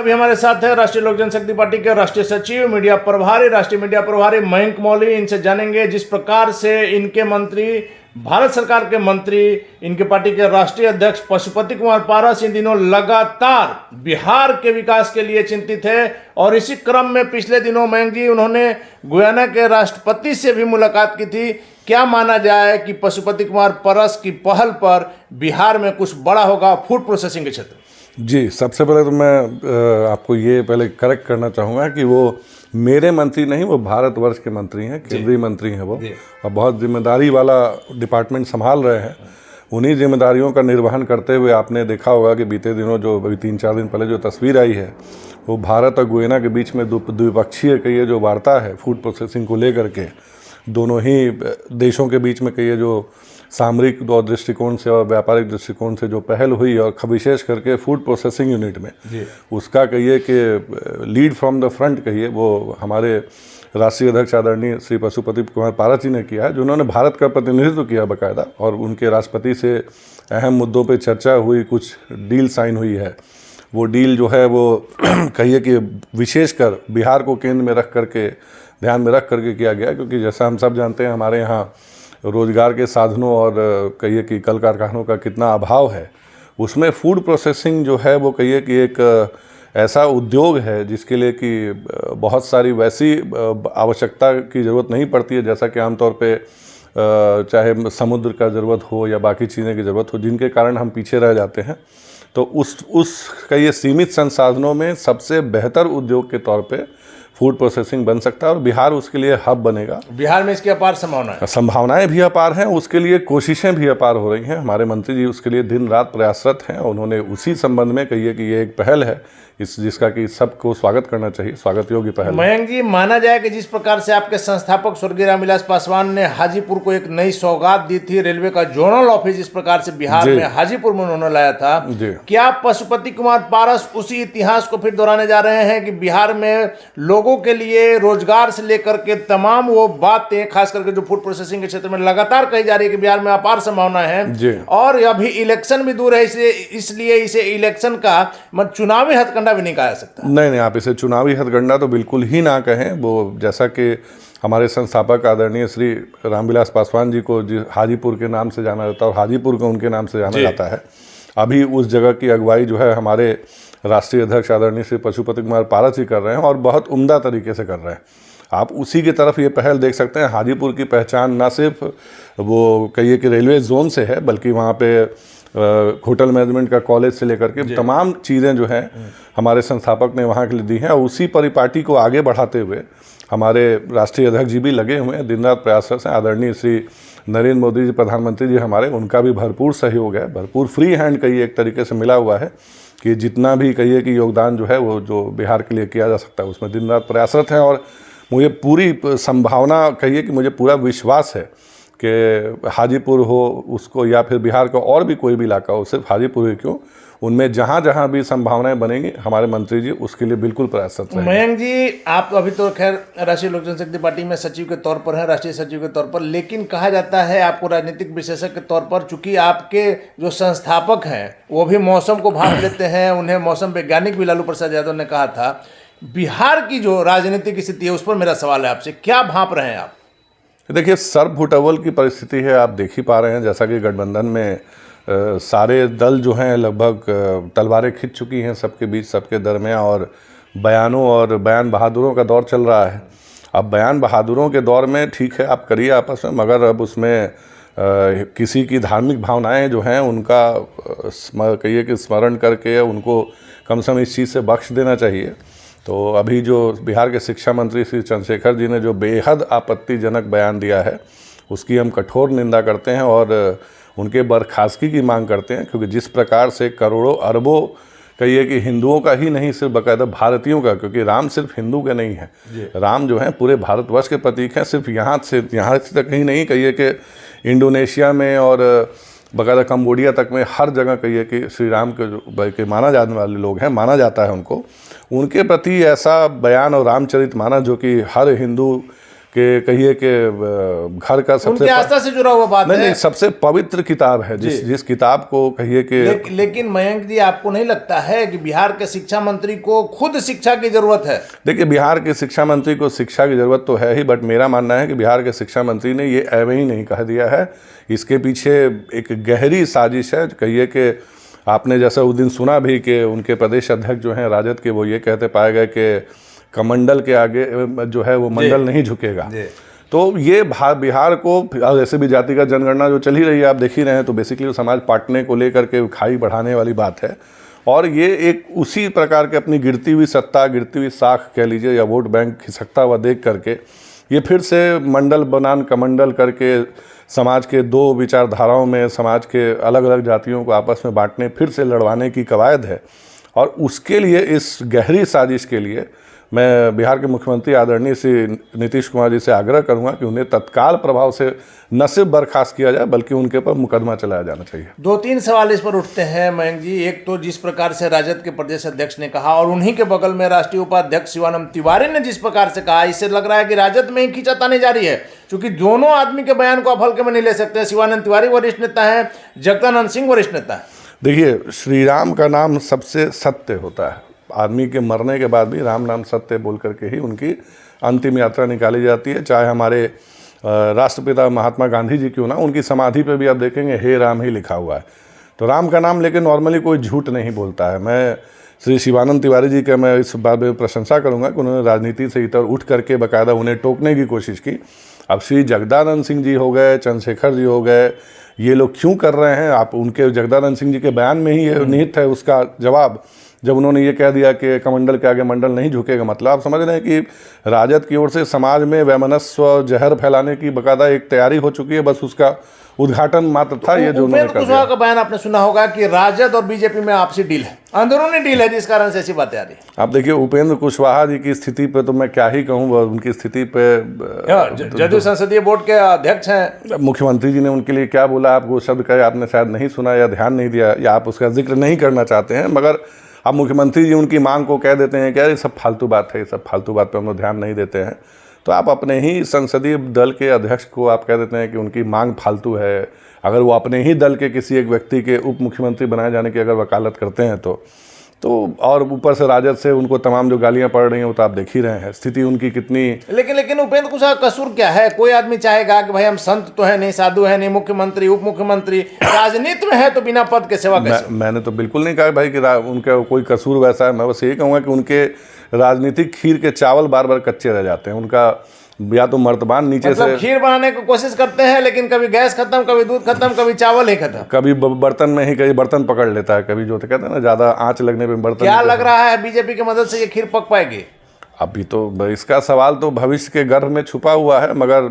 अभी हमारे साथ है राष्ट्रीय लोक जनशक्ति पार्टी के राष्ट्रीय सचिव, राष्ट्रीय मीडिया प्रभारी मयंक मौली। इनसे जानेंगे जिस प्रकार से इनके मंत्री, भारत सरकार के मंत्री, इनके पार्टी के राष्ट्रीय अध्यक्ष पशुपति कुमार पारस इन दिनों लगातार बिहार के विकास के लिए चिंतित है। और इसी क्रम में पिछले दिनों मयंक जी उन्होंने गुयाना के राष्ट्रपति से भी मुलाकात की थी। क्या माना जाए कि पशुपति कुमार पारस की पहल पर बिहार में कुछ बड़ा होगा फूड प्रोसेसिंग के क्षेत्र? जी, सबसे पहले तो मैं आपको ये पहले करेक्ट करना चाहूँगा कि वो मेरे मंत्री नहीं, वो भारतवर्ष के मंत्री हैं, केंद्रीय मंत्री हैं वो, और बहुत जिम्मेदारी वाला डिपार्टमेंट संभाल रहे हैं। उन्हीं जिम्मेदारियों का निर्वहन करते हुए आपने देखा होगा कि बीते दिनों जो अभी 3-4 दिन पहले जो तस्वीर आई है वो भारत और गुयाना के बीच में द्विपक्षीय कहिए जो वार्ता है फूड प्रोसेसिंग को लेकर के, दोनों ही देशों के बीच में कहिए जो सामरिक दृष्टिकोण से और व्यापारिक दृष्टिकोण से जो पहल हुई और विशेष करके फूड प्रोसेसिंग यूनिट में उसका कहिए कि लीड फ्रॉम द फ्रंट कहिए वो हमारे राष्ट्रीय अध्यक्ष आदरणीय श्री पशुपति कुमार पारस जी ने किया है, जिन्होंने भारत का प्रतिनिधित्व किया बाकायदा। और उनके राष्ट्रपति से अहम मुद्दों पर चर्चा हुई, कुछ डील साइन हुई है। वो डील जो है वो कहिए कि विशेषकर बिहार को केंद्र में रख करके, ध्यान में रख करके किया गया, क्योंकि जैसा हम सब जानते हैं हमारे यहाँ रोजगार के साधनों और कहिए कि कल कारखानों का कितना अभाव है। उसमें फूड प्रोसेसिंग जो है वो कहिए कि एक ऐसा उद्योग है जिसके लिए कि बहुत सारी वैसी आवश्यकता की ज़रूरत नहीं पड़ती है, जैसा कि आमतौर पे चाहे समुद्र का ज़रूरत हो या बाकी चीज़ें की ज़रूरत हो, जिनके कारण हम पीछे रह जाते हैं। तो उस कहिए सीमित संसाधनों में सबसे बेहतर उद्योग के तौर पे फूड प्रोसेसिंग बन सकता है और बिहार उसके लिए हब बनेगा। बिहार में इसकी अपार संभावनाएं भी अपार हैं, उसके लिए कोशिशें भी अपार हो रही हैं। हमारे मंत्री जी उसके लिए दिन रात प्रयासरत हैं। उन्होंने उसी संबंध में कहिए कि ये एक पहल है जिसका कि सबको स्वागत करना चाहिए, स्वागत योग्य पहल। मयंक जी, माना जाए कि जिस प्रकार से आपके संस्थापक स्वर्गीय रामविलास पासवान ने हाजीपुर को एक नई सौगात दी थी, रेलवे का जोनल ऑफिस जिस प्रकार से बिहार में हाजीपुर में उन्होंने लाया था, क्या पशुपति कुमार पारस उसी इतिहास को फिर दोहराने जा रहे हैं कि बिहार में लोगों के लिए रोजगार से लेकर के तमाम वो बातें, खास करके जो फूड प्रोसेसिंग के क्षेत्र में लगातार कही जा रही है कि बिहार में अपार संभावना है, और अभी इलेक्शन भी दूर है, इसलिए इसे इलेक्शन का चुनावी हथकंडा भी नहीं कहा जा सकता? नहीं, आप इसे चुनावी हथकंडा तो बिल्कुल ही ना कहें। वो जैसा कि हमारे संस्थापक आदरणीय श्री रामविलास पासवान जी को हाजीपुर के नाम से जाना जाता है और हाजीपुर को उनके नाम से जाना जाता है। अभी उस जगह की अगुवाई जो है हमारे राष्ट्रीय अध्यक्ष आदरणीय श्री पशुपति कुमार पारस जी कर रहे हैं और बहुत उम्दा तरीके से कर रहे हैं। आप उसी की तरफ ये पहल देख सकते हैं। हाजीपुर की पहचान ना सिर्फ वो कहिए कि रेलवे जोन से है, बल्कि वहाँ पे होटल मैनेजमेंट का कॉलेज से लेकर के तमाम चीज़ें जो हैं हमारे संस्थापक ने वहाँ के लिए दी हैं। और उसी परिपाटी को आगे बढ़ाते हुए हमारे राष्ट्रीय अध्यक्ष जी भी लगे हुए हैं, दिन रात प्रयासरत हैं। आदरणीय श्री नरेंद्र मोदी जी प्रधानमंत्री जी हमारे, उनका भी भरपूर सहयोग है, भरपूर फ्री हैंड कहिए एक तरीके से मिला हुआ है कि जितना भी कहिए कि योगदान जो है वो जो बिहार के लिए किया जा सकता है उसमें दिन रात प्रयासरत हैं। और मुझे पूरी संभावना कहिए कि मुझे पूरा विश्वास है कि हाजीपुर हो उसको या फिर बिहार का और भी कोई भी इलाका हो, सिर्फ हाजीपुर ही क्यों, उनमें जहाँ जहाँ भी संभावनाएं बनेंगी हमारे मंत्री जी उसके लिए बिल्कुल प्रयासरत रहेंगे। मयंक जी, आप अभी तो खैर राष्ट्रीय लोक जनशक्ति पार्टी में सचिव के तौर पर हैं, राष्ट्रीय सचिव के तौर पर, लेकिन कहा जाता है आपको राजनीतिक विशेषज्ञ के तौर पर, चूंकि आपके जो संस्थापक हैं वो भी मौसम को भांप लेते हैं, उन्हें मौसम वैज्ञानिक भी लालू प्रसाद यादव ने कहा था। बिहार की जो राजनीतिक स्थिति है उस पर मेरा सवाल है आपसे, क्या भांप रहे हैं आप? देखिए, सर्वभूतवल की परिस्थिति है, आप देख ही पा रहे हैं। जैसा कि गठबंधन में सारे दल जो हैं लगभग तलवारें खिंच चुकी हैं सबके बीच, सबके दरमियान, और बयानों और बयान बहादुरों का दौर चल रहा है। अब बयान बहादुरों के दौर में ठीक है आप करिए आपस में, मगर अब उसमें किसी की धार्मिक भावनाएं जो हैं उनका कहिए कि स्मरण करके उनको कम से कम इस चीज़ से बख्श देना चाहिए। तो अभी जो बिहार के शिक्षा मंत्री श्री चंद्रशेखर जी ने जो बेहद आपत्तिजनक बयान दिया है उसकी हम कठोर निंदा करते हैं और उनके बर्खास्तगी की मांग करते हैं, क्योंकि जिस प्रकार से करोड़ों अरबों कहिए कि हिंदुओं का ही नहीं, सिर्फ बाकायदा भारतीयों का, क्योंकि राम सिर्फ हिंदू के नहीं है, राम जो है पूरे भारतवर्ष के प्रतीक हैं। सिर्फ यहाँ से तक ही नहीं, कहिए कि इंडोनेशिया में और बाकायदा कंबोडिया तक में हर जगह कहिए कि श्री राम के जो माना जाने वाले लोग हैं, माना जाता है उनको, उनके प्रति ऐसा बयान और रामचरित मानस जो कि हर हिंदू कि कहिए कि घर का सबसे उनकी आस्था से जुड़ा हुआ बात है। नहीं, सबसे पवित्र किताब है जिस किताब को कहिए कि लेकिन मयंक जी, आपको नहीं लगता है कि बिहार के शिक्षा मंत्री को खुद शिक्षा की जरूरत है? देखिए, बिहार के शिक्षा मंत्री को शिक्षा की जरूरत तो है ही, बट मेरा मानना है कि बिहार के शिक्षा मंत्री ने ये एवं ही नहीं कह दिया है। इसके पीछे एक गहरी साजिश है। कहिए कि आपने जैसा उस दिन सुना भी कि उनके प्रदेश अध्यक्ष जो हैं राजद के, वो ये कहते पाए गए कि कमंडल के आगे जो है वो मंडल नहीं झुकेगा। तो ये बिहार को, ऐसे भी जातिगत जनगणना जो चल ही रही है, आप देख ही रहे हैं, तो बेसिकली समाज बांटने को लेकर के खाई बढ़ाने वाली बात है। और ये एक उसी प्रकार के अपनी गिरती हुई सत्ता, गिरती हुई साख कह लीजिए, या वोट बैंक खिसकता हुआ देख करके ये फिर से मंडल बनान कमंडल करके समाज के दो विचारधाराओं में, समाज के अलग अलग जातियों को आपस में बांटने, फिर से लड़वाने की कवायद है। और उसके लिए, इस गहरी साजिश के लिए मैं बिहार के मुख्यमंत्री आदरणीय श्री नीतीश कुमार जी से आग्रह करूंगा कि उन्हें तत्काल प्रभाव से न सिर्फ बर्खास्त किया जाए, बल्कि उनके ऊपर मुकदमा चलाया जाना चाहिए। 2-3 सवाल इस पर उठते हैं मयंक जी। एक तो जिस प्रकार से राजद के प्रदेश अध्यक्ष ने कहा, और उन्हीं के बगल में राष्ट्रीय उपाध्यक्ष शिवानंद तिवारी ने जिस प्रकार से कहा, इससे लग रहा है कि राजद में ही खींचातानी जारी है, क्योंकि दोनों आदमी के बयान को आप हल्के में नहीं ले सकते। शिवानंद तिवारी वरिष्ठ नेता है, जगदानंद सिंह वरिष्ठ नेता है। देखिए, श्री राम का नाम सबसे सत्य होता है। आदमी के मरने के बाद भी राम नाम सत्य बोल करके ही उनकी अंतिम यात्रा निकाली जाती है। चाहे हमारे राष्ट्रपिता महात्मा गांधी जी क्यों ना, उनकी समाधि पे भी आप देखेंगे हे राम ही लिखा हुआ है। तो राम का नाम लेकिन नॉर्मली कोई झूठ नहीं बोलता है। मैं श्री शिवानंद तिवारी जी का मैं इस बात में प्रशंसा करूंगा कि उन्होंने राजनीति से इतर उठ करके बाकायदा उन्हें टोकने की कोशिश की। अब श्री जगदानंद सिंह जी हो गए, चंद्रशेखर जी हो गए, ये लोग क्यों कर रहे हैं? आप उनके जगदानंद सिंह जी के बयान में ही ये निहित है उसका जवाब, जब उन्होंने ये कह दिया कि कमंडल के आगे मंडल नहीं झुकेगा। मतलब आप समझ रहे हैं कि राजद की ओर से समाज में वैमनस्य जहर फैलाने की बाकायदा एक तैयारी हो चुकी है। बस उसका उद्घाटन मात्र था ये जो उन्होंने कर दिया। का बयान आपने सुना होगा कि राजद और बीजेपी में आपसी डील है, अंदरूनी डील है, जिस कारण से ऐसी बातें आ रही है। आप देखिए, उपेंद्र कुशवाहा जी की स्थिति पे तो मैं क्या ही कहूँ, उनकी स्थिति पे जदयू संसदीय बोर्ड के अध्यक्ष हैं। मुख्यमंत्री जी ने उनके लिए क्या बोला, आपको शब्द कहे आपने शायद नहीं सुना या ध्यान नहीं दिया, या आप उसका जिक्र नहीं करना चाहते हैं। मगर अब मुख्यमंत्री जी उनकी मांग को कह देते हैं कि ये सब फालतू बात है, ये सब फालतू बात पे हम लोग ध्यान नहीं देते हैं। तो आप अपने ही संसदीय दल के अध्यक्ष को आप कह देते हैं कि उनकी मांग फालतू है। अगर वो अपने ही दल के किसी एक व्यक्ति के उप मुख्यमंत्री बनाए जाने की अगर वकालत करते हैं तो और ऊपर से राजद से उनको तमाम जो गालियां पड़ रही हैं वो तो आप देख ही रहे हैं स्थिति उनकी कितनी। लेकिन उपेंद्र कुशवाहा कसूर क्या है? कोई आदमी चाहेगा कि भाई हम संत तो है नहीं, साधु है नहीं, मुख्यमंत्री उप मुख्यमंत्री, राजनीति में है तो बिना पद के सेवा कैसे? मैंने तो बिल्कुल नहीं कहा भाई कि उनका कोई कसूर वैसा है। मैं बस यही कहूँगा कि उनके राजनीतिक खीर के चावल बार बार कच्चे रह जाते हैं। उनका या तो मर्तबान नीचे मतलब से खीर बनाने की कोशिश करते हैं, लेकिन कभी गैस खत्म, कभी दूध खत्म, कभी चावल ही खत्म, कभी बर्तन में ही, कभी बर्तन पकड़ लेता है, कभी जो कहते हैं ना ज्यादा आंच लगने पे बर्तन। क्या लग रहा है बीजेपी की मदद से ये खीर पक पाएगी? अभी तो इसका सवाल तो भविष्य के गर्भ में छुपा हुआ है। मगर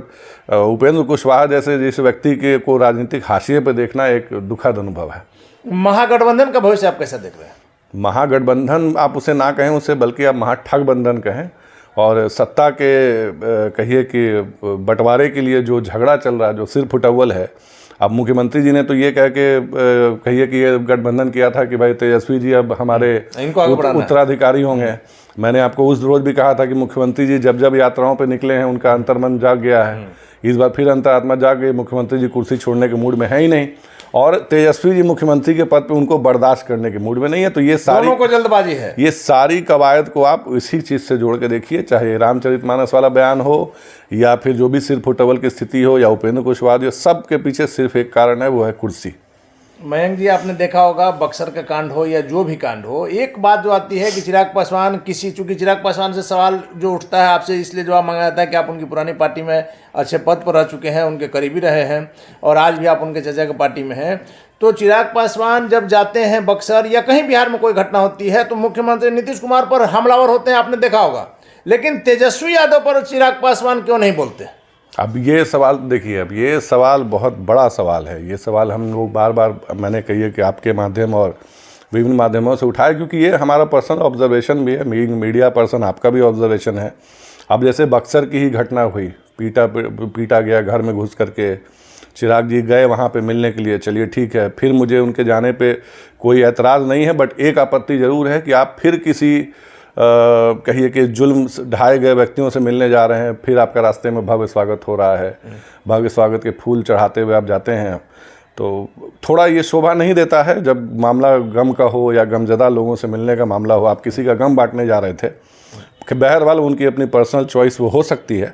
उपेंद्र कुशवाहा जैसे जिस व्यक्ति के को राजनीतिक हाशिए पे देखना एक दुखद अनुभव है। महागठबंधन का भविष्य आप कैसा देख रहे हैं? महागठबंधन आप उसे ना कहें, उसे बल्कि आप महाठगबंधन कहें। और सत्ता के कहिए कि बंटवारे के लिए जो झगड़ा चल रहा है, जो सिर फुटअव्वल है। अब मुख्यमंत्री जी ने तो ये कह के कहिए कि ये गठबंधन किया था कि भाई तेजस्वी जी अब हमारे उत्तराधिकारी होंगे। मैंने आपको उस रोज भी कहा था कि मुख्यमंत्री जी जब जब यात्राओं पे निकले हैं उनका अंतर्मन जाग गया है। इस बार फिर अंतरात्मा जाग गई, मुख्यमंत्री जी कुर्सी छोड़ने के मूड में है ही नहीं, और तेजस्वी जी मुख्यमंत्री के पद पे उनको बर्दाश्त करने के मूड में नहीं है। तो ये सारी दोनों को जल्दबाजी है। ये सारी कवायद को आप इसी चीज़ से जोड़ के देखिए, चाहे रामचरितमानस वाला बयान हो या फिर जो भी सिर फुटअव्वल की स्थिति हो या उपेंद्र कुशवाहा, सब के पीछे सिर्फ एक कारण है, वो है कुर्सी। मयंक जी, आपने देखा होगा बक्सर का कांड हो या जो भी कांड हो, एक बात जो आती है कि चिराग पासवान चूंकि चिराग पासवान से सवाल जो उठता है आपसे इसलिए जवाब मांगा जाता है कि आप उनकी पुरानी पार्टी में अच्छे पद पर रह चुके हैं, उनके करीबी रहे हैं और आज भी आप उनके चचा की पार्टी में हैं। तो चिराग पासवान जब जाते हैं बक्सर या कहीं बिहार में कोई घटना होती है तो मुख्यमंत्री नीतीश कुमार पर हमलावर होते हैं, आपने देखा होगा। लेकिन तेजस्वी यादव पर चिराग पासवान क्यों नहीं बोलते? अब ये सवाल देखिए, अब ये सवाल बहुत बड़ा सवाल है। ये सवाल हम लोग बार बार मैंने कहिए कि आपके माध्यम और विभिन्न माध्यमों से उठाए, क्योंकि ये हमारा पर्सनल ऑब्जर्वेशन भी है, मीडिया पर्सन आपका भी ऑब्जर्वेशन है। अब जैसे बक्सर की ही घटना हुई, पीटा गया घर में घुस करके, चिराग जी गए वहाँ पे मिलने के लिए, चलिए ठीक है, फिर मुझे उनके जाने पे कोई ऐतराज़ नहीं है, बट एक आपत्ति ज़रूर है कि आप फिर किसी कहिए कि जुल्म ढाए गए व्यक्तियों से मिलने जा रहे हैं, फिर आपका रास्ते में भव्य स्वागत हो रहा है, भव्य स्वागत के फूल चढ़ाते हुए आप जाते हैं, तो थोड़ा ये शोभा नहीं देता है जब मामला गम का हो या गमज़दा लोगों से मिलने का मामला हो। आप किसी का गम बांटने जा रहे थे, बहरहाल उनकी अपनी पर्सनल चॉइस वो हो सकती है।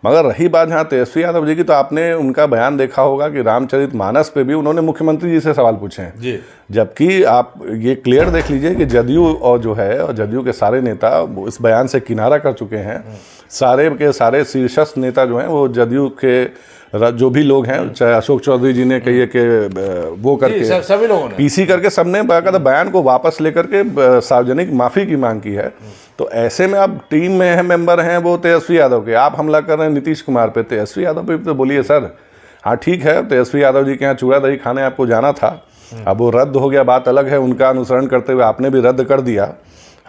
मगर रही बात यहाँ तेजस्वी यादव जी की, तो आपने उनका बयान देखा होगा कि रामचरितमानस पे भी उन्होंने मुख्यमंत्री जी से सवाल पूछे हैं जी। जबकि आप ये क्लियर देख लीजिए कि जदयू और जो है और जदयू के सारे नेता इस बयान से किनारा कर चुके हैं। सारे के सारे शीर्षस्थ नेता जो हैं वो जदयू के जो भी लोग हैं, चाहे अशोक चौधरी जी ने कहिए कि वो करके सभी लोगों ने पीसी करके सबने बाकायदा बयान को वापस लेकर के सार्वजनिक माफ़ी की मांग की है। तो ऐसे में अब टीम में मेंबर हैं वो तेजस्वी यादव के, आप हमला कर रहे हैं नीतीश कुमार पे, तेजस्वी यादव पे तो बोलिए सर। हाँ ठीक है, तेजस्वी यादव जी के यहाँ चूड़ा दही खाने आपको जाना था, अब वो रद्द हो गया, बात अलग है। उनका अनुसरण करते हुए आपने भी रद्द कर दिया।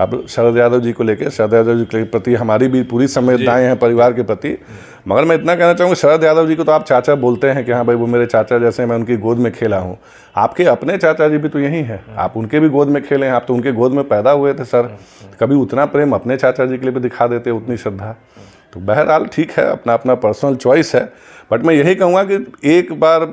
अब शरद यादव जी को लेकर, शरद यादव जी के प्रति हमारी भी पूरी संवेदनाएं हैं परिवार के प्रति। मगर मैं इतना कहना चाहूँगा, शरद यादव जी को तो आप चाचा बोलते हैं कि हाँ भाई वो मेरे चाचा जैसे, मैं उनकी गोद में खेला हूँ। आपके अपने चाचा जी भी तो यही हैं, आप उनके भी गोद में खेले हैं, आप तो उनके गोद में पैदा हुए थे सर। कभी उतना प्रेम अपने चाचा जी के लिए भी दिखा देते, उतनी श्रद्धा। तो बहरहाल ठीक है, अपना अपना पर्सनल चॉइस है। बट मैं यही कहूँगा कि एक बार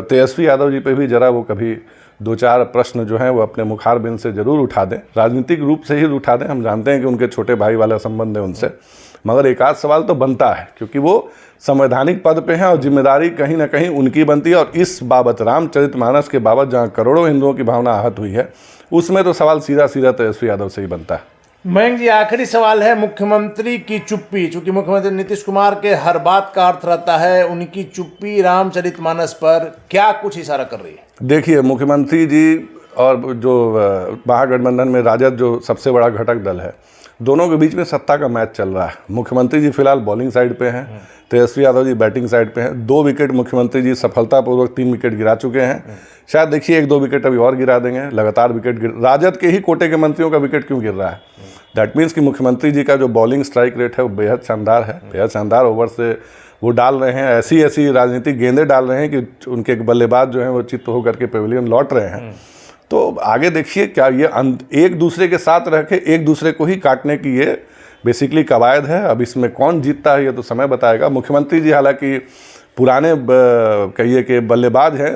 तेजस्वी यादव जी पे भी जरा वो कभी दो चार प्रश्न जो हैं वो अपने मुखारबिंद से ज़रूर उठा दें, राजनीतिक रूप से ही उठा दें। हम जानते हैं कि उनके छोटे भाई वाला संबंध है उनसे, मगर एक आध सवाल तो बनता है क्योंकि वो संवैधानिक पद पे हैं और जिम्मेदारी कहीं ना कहीं उनकी बनती है। और इस बाबत, रामचरितमानस के बाबत जहाँ करोड़ों हिंदुओं की भावना आहत हुई है, उसमें तो सवाल सीधा सीधा तेजस्वी यादव से ही बनता है। मयंक जी, आखिरी सवाल है, मुख्यमंत्री की चुप्पी, चूंकि मुख्यमंत्री नीतीश कुमार के हर बात का अर्थ रहता है, उनकी चुप्पी रामचरितमानस पर क्या कुछ इशारा कर रही है? देखिए, मुख्यमंत्री जी और जो महागठबंधन में राजद जो सबसे बड़ा घटक दल है, दोनों के बीच में सत्ता का मैच चल रहा है। मुख्यमंत्री जी फिलहाल बॉलिंग साइड पे हैं, तेजस्वी यादव जी बैटिंग साइड पे हैं। 2 विकेट मुख्यमंत्री जी सफलतापूर्वक 3 विकेट गिरा चुके हैं, शायद देखिए 1-2 विकेट अभी और गिरा देंगे। लगातार विकेट राजद के ही कोटे के मंत्रियों का विकेट क्यों गिर रहा है? दैट मीन्स कि मुख्यमंत्री जी का जो बॉलिंग स्ट्राइक रेट है वो बेहद शानदार है, बेहद शानदार ओवर से वो डाल रहे हैं, ऐसी ऐसी राजनीतिक गेंदें डाल रहे हैं कि उनके बल्लेबाज जो हैं वो चित्त होकर के पेविलियन लौट रहे हैं। तो आगे देखिए क्या ये एक दूसरे के साथ रह के एक दूसरे को ही काटने की ये बेसिकली कवायद है। अब इसमें कौन जीतता है ये तो समय बताएगा। मुख्यमंत्री जी हालांकि पुराने कहिए कि बल्लेबाज हैं,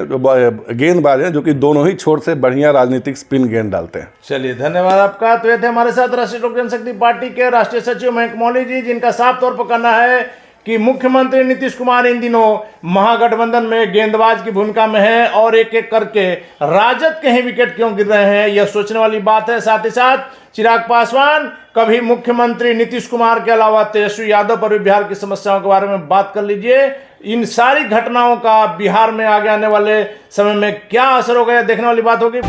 गेंदबाज हैं, जो कि दोनों ही छोर से बढ़िया राजनीतिक स्पिन गेंद डालते हैं। चलिए, धन्यवाद आपका। तो ये थे हमारे साथ राष्ट्रीय लोक जनशक्ति पार्टी के राष्ट्रीय सचिव मयंक मौली जी, जिनका साफ तौर पर कहना है कि मुख्यमंत्री नीतीश कुमार इन दिनों महागठबंधन में गेंदबाज की भूमिका में है और एक एक करके राजद के ही विकेट क्यों गिर रहे हैं, यह सोचने वाली बात है। साथ ही साथ चिराग पासवान कभी मुख्यमंत्री नीतीश कुमार के अलावा तेजस्वी यादव पर भी बिहार की समस्याओं के बारे में बात कर लीजिए। इन सारी घटनाओं का बिहार में आगे आने वाले समय में क्या असर होगा, देखने वाली बात होगी।